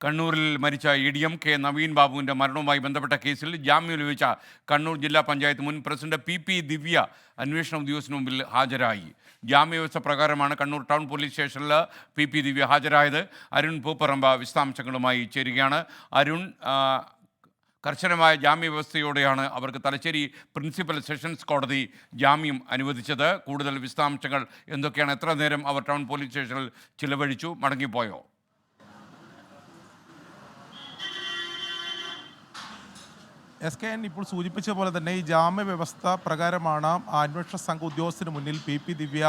കണ്ണൂരിൽ മരിച്ച ഇ.ഡി.എം. കെ നവീൻ ബാബുവിൻ്റെ മരണവുമായി ബന്ധപ്പെട്ട കേസിൽ ജാമ്യം ലഭിച്ച കണ്ണൂർ ജില്ലാ പഞ്ചായത്ത് മുൻ പ്രസിഡന്റ് പി ദിവ്യ അന്വേഷണ ഉദ്യോഗസ്ഥന് മുമ്പിൽ ഹാജരായി. ജാമ്യവ്യവസ്ഥ പ്രകാരമാണ് കണ്ണൂർ ടൗൺ പോലീസ് സ്റ്റേഷനിൽ പി ദിവ്യ ഹാജരായത്. അരുൺ പൂപ്പറമ്പ വിശദാംശങ്ങളുമായി ചേരുകയാണ്. അരുൺ, കർശനമായ ജാമ്യവ്യവസ്ഥയോടെയാണ് അവർക്ക് തലശ്ശേരി പ്രിൻസിപ്പൽ സെഷൻസ് കോടതി ജാമ്യം അനുവദിച്ചത്. കൂടുതൽ വിശദാംശങ്ങൾ എന്തൊക്കെയാണ്? എത്ര നേരം അവർ ടൗൺ പോലീസ് സ്റ്റേഷനിൽ ചിലവഴിച്ചു? മടങ്ങിപ്പോയോ? SKN ഇപ്പോൾ സൂചിപ്പിച്ച പോലെ തന്നെ ഈ ജാമ്യ വ്യവസ്ഥ പ്രകാരമാണ് അന്വേഷണ സംഘ ഉദ്യോഗസ്ഥന് മുന്നിൽ പി ദിവ്യ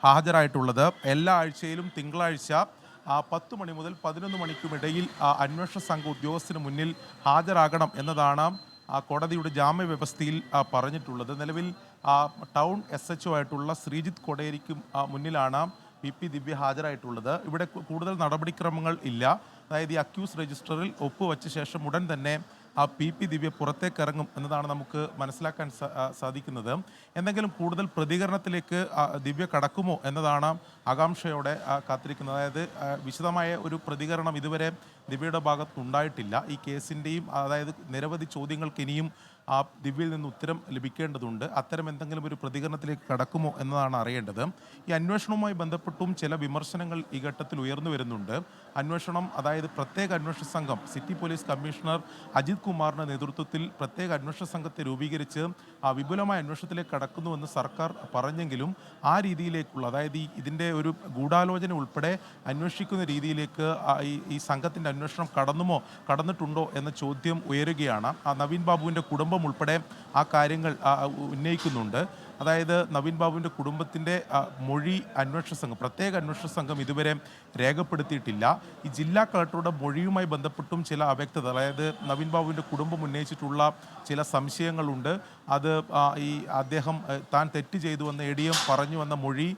ഹാജരായിട്ടുള്ളത്. എല്ലാ ആഴ്ചയിലും തിങ്കളാഴ്ച 10 മണി മുതൽ 11 മണിക്കുമിടയിൽ അന്വേഷണ സംഘ ഉദ്യോഗസ്ഥന് മുന്നിൽ ഹാജരാകണം എന്നതാണ് കോടതിയുടെ ജാമ്യ വ്യവസ്ഥയിൽ പറഞ്ഞിട്ടുള്ളത്. നിലവിൽ ടൗൺ SHO ആയിട്ടുള്ള ശ്രീജിത്ത് കൊടേരിക്കും മുന്നിലാണ് പി ദിവ്യ ഹാജരായിട്ടുള്ളത്. ഇവിടെ കൂടുതൽ നടപടിക്രമങ്ങൾ ഇല്ല. അതായത് ഈ അക്യൂസ് രജിസ്റ്ററിൽ ഒപ്പുവെച്ച ശേഷം ഉടൻ തന്നെ പി ദിവ്യ പുറത്തേക്ക് ഇറങ്ങും എന്നതാണ് നമുക്ക് മനസ്സിലാക്കാൻ സാധിക്കുന്നത്. എന്തെങ്കിലും കൂടുതൽ പ്രതികരണത്തിലേക്ക് ദിവ്യ കടക്കുമോ എന്നതാണ് ആകാംക്ഷയോടെ കാത്തിരിക്കുന്നത്. അതായത് വിശദമായ ഒരു പ്രതികരണം ഇതുവരെ ദിവ്യയുടെ ഭാഗത്തുണ്ടായിട്ടില്ല. ഈ കേസിൻ്റെയും അതായത് നിരവധി ചോദ്യങ്ങൾക്ക് ഇനിയും ദിവ്യയിൽ നിന്ന് ഉത്തരം ലഭിക്കേണ്ടതുണ്ട്. അത്തരം എന്തെങ്കിലും ഒരു പ്രതികരണത്തിലേക്ക് കടക്കുമോ എന്നതാണ് അറിയേണ്ടത്. ഈ അന്വേഷണവുമായി ബന്ധപ്പെട്ടും ചില വിമർശനങ്ങൾ ഈ ഘട്ടത്തിൽ ഉയർന്നു വരുന്നുണ്ട്. അന്വേഷണം, അതായത് പ്രത്യേക അന്വേഷണ സംഘം, സിറ്റി പോലീസ് കമ്മീഷണർ അജിത് കുമാറിൻ്റെ നേതൃത്വത്തിൽ പ്രത്യേക അന്വേഷണ സംഘത്തെ രൂപീകരിച്ച് വിപുലമായ അന്വേഷണത്തിലേക്ക് കടക്കുന്നുവെന്ന് സർക്കാർ പറഞ്ഞെങ്കിലും ആ രീതിയിലേക്കുള്ള, അതായത് ഇതിൻ്റെ ഒരു ഗൂഢാലോചന ഉൾപ്പെടെ അന്വേഷിക്കുന്ന രീതിയിലേക്ക് ഈ സംഘത്തിൻ്റെ അന്വേഷണം കടന്നിട്ടുണ്ടോ എന്ന ചോദ്യം ഉയരുകയാണ്. നവീൻ ബാബുവിൻ്റെ കുടുംബം ഉൾപ്പെടെ ആ കാര്യങ്ങൾ ഉന്നയിക്കുന്നുണ്ട്. അതായത് നവീൻ ബാബുവിൻ്റെ കുടുംബത്തിൻ്റെ മൊഴി പ്രത്യേക അന്വേഷണ സംഘം ഇതുവരെ രേഖപ്പെടുത്തിയിട്ടില്ല. ഈ ജില്ലാ കളക്ടറുടെ മൊഴിയുമായി ബന്ധപ്പെട്ടും ചില അവ്യക്തത, അതായത് നവീൻ ബാബുവിൻ്റെ കുടുംബം ഉന്നയിച്ചിട്ടുള്ള ചില സംശയങ്ങളുണ്ട്. അത് അദ്ദേഹം താൻ തെറ്റ് ചെയ്തുവെന്ന് ADM പറഞ്ഞു വന്ന മൊഴി,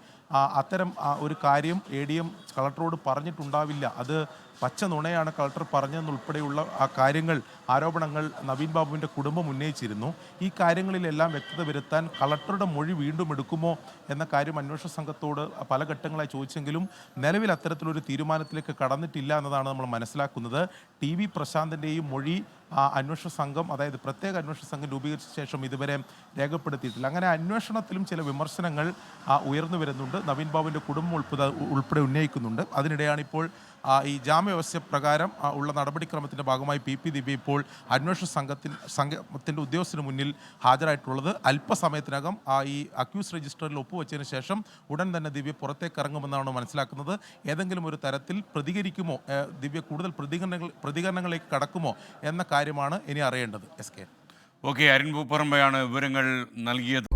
അത്തരം ഒരു കാര്യം ADM കളക്ടറോട് പറഞ്ഞിട്ടുണ്ടാവില്ല. അത് പച്ച നുണയാണ് കളക്ടർ പറഞ്ഞതെന്നുൾപ്പെടെയുള്ള കാര്യങ്ങൾ, ആരോപണങ്ങൾ നവീൻ ബാബുവിൻ്റെ കുടുംബം ഉന്നയിച്ചിരുന്നു. ഈ കാര്യങ്ങളിലെല്ലാം വ്യക്തത വരുത്താൻ കളക്ടറുടെ മൊഴി വീണ്ടും എടുക്കുമോ എന്ന കാര്യം അന്വേഷണ സംഘത്തോട് പല ഘട്ടങ്ങളായി ചോദിച്ചെങ്കിലും നിലവിൽ അത്തരത്തിലൊരു തീരുമാനത്തിലേക്ക് കടന്നിട്ടില്ല എന്നതാണ് നമ്മൾ മനസ്സിലാക്കുന്നത്. TV പ്രശാന്തിൻ്റെയും മൊഴി അന്വേഷണ സംഘം, അതായത് പ്രത്യേക അന്വേഷണ സംഘം രൂപീകരിച്ച ശേഷം ഇതുവരെ രേഖപ്പെടുത്തിയിട്ടില്ല. അങ്ങനെ അന്വേഷണത്തിലും ചില വിമർശനങ്ങൾ ഉയർന്നു വരുന്നുണ്ട്. നവീൻ ബാബുവിൻ്റെ കുടുംബം ഉൾപ്പെടെ ഉന്നയിക്കുന്നുണ്ട്. അതിനിടെയാണ് ഇപ്പോൾ ഈ ജാമ്യവ്യവസ്ഥ പ്രകാരം ഉള്ള നടപടിക്രമത്തിൻ്റെ ഭാഗമായി പി ദിവ്യ ഇപ്പോൾ അന്വേഷണ സംഘത്തിൻ്റെ ഉദ്യോഗസ്ഥന് മുന്നിൽ ഹാജരായിട്ടുള്ളത്. അല്പസമയത്തിനകം ഈ അക്യൂസ് രജിസ്റ്ററിൽ ഒപ്പുവെച്ചതിന് ശേഷം ഉടൻ തന്നെ ദിവ്യ പുറത്തേക്ക് ഇറങ്ങുമെന്നാണ് മനസ്സിലാക്കുന്നത്. ഏതെങ്കിലും ഒരു തരത്തിൽ പ്രതികരിക്കുമോ, ദിവ്യ കൂടുതൽ പ്രതികരണങ്ങളിലേക്ക് കടക്കുമോ എന്ന കാര്യമാണ് ഇനി അറിയേണ്ടത്. SK. ഓക്കെ, അരുൺ പൂപ്പറമ്പയാണ് വിവരങ്ങൾ നൽകിയത്.